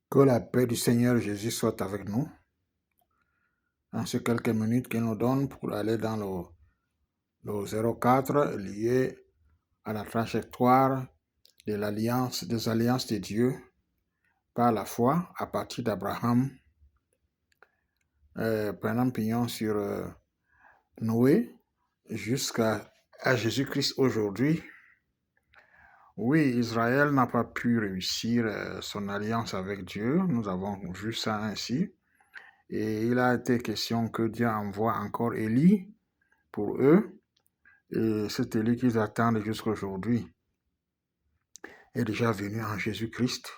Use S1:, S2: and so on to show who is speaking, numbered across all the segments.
S1: Que la paix du Seigneur Jésus soit avec nous en ces quelques minutes qu'il nous donne pour aller dans le 04 lié à la trajectoire de des alliances de Dieu par la foi à partir d'Abraham, prenant pignon sur Noé jusqu'à Jésus-Christ aujourd'hui. Oui, Israël n'a pas pu réussir son alliance avec Dieu, nous avons vu ça ainsi. Et il a été question que Dieu envoie encore Élie pour eux. Et cet Élie qu'ils attendent jusqu'à aujourd'hui est déjà venu en Jésus-Christ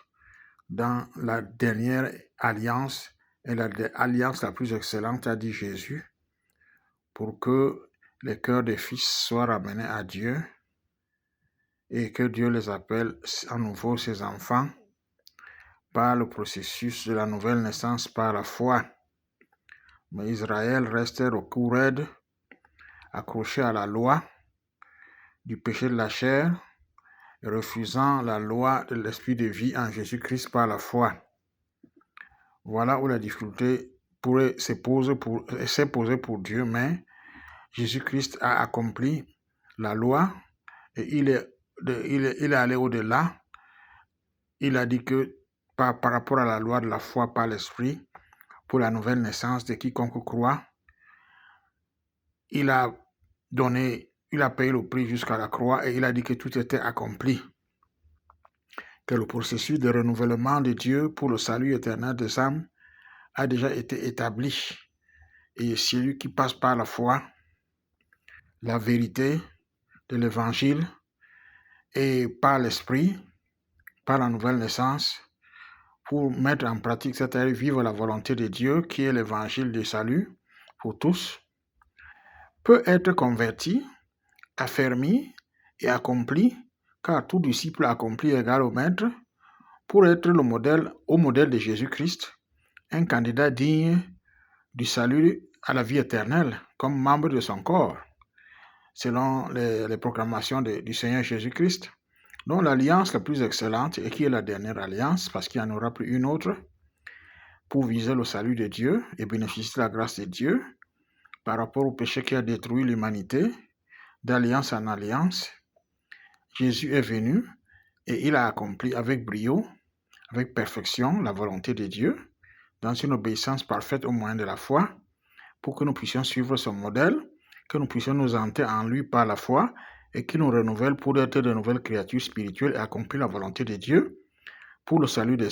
S1: dans la dernière alliance et l'alliance la plus excellente, a dit Jésus, pour que les cœurs des fils soient ramenés à Dieu et que Dieu les appelle à nouveau ses enfants par le processus de la nouvelle naissance par la foi. Mais Israël restait au cou raide, accroché à la loi du péché de la chair, refusant la loi de l'esprit de vie en Jésus-Christ par la foi. Voilà où la difficulté s'est posée pour Dieu, mais Jésus-Christ a accompli la loi et il est allé au-delà. Il a dit que par rapport à la loi de la foi par l'esprit, pour la nouvelle naissance de quiconque croit, il a payé le prix jusqu'à la croix et il a dit que tout était accompli. Que le processus de renouvellement de Dieu pour le salut éternel des âmes a déjà été établi. Et celui qui passe par la foi, la vérité de l'évangile et par l'esprit, par la nouvelle naissance, pour mettre en pratique, c'est-à-dire vivre la volonté de Dieu qui est l'évangile du salut pour tous, peut être converti, affermi et accompli, car tout disciple accompli est égal au maître, pour être au modèle de Jésus-Christ, un candidat digne du salut à la vie éternelle comme membre de son corps, selon les proclamations du Seigneur Jésus-Christ. Donc l'alliance la plus excellente, et qui est la dernière alliance, parce qu'il n'y en aura plus une autre, pour viser le salut de Dieu et bénéficier de la grâce de Dieu par rapport au péché qui a détruit l'humanité, d'alliance en alliance, Jésus est venu et il a accompli avec brio, avec perfection, la volonté de Dieu, dans une obéissance parfaite au moyen de la foi, pour que nous puissions suivre son modèle, que nous puissions nous entrer en lui par la foi et qu'il nous renouvelle pour être de nouvelles créatures spirituelles et accomplir la volonté de Dieu pour le salut des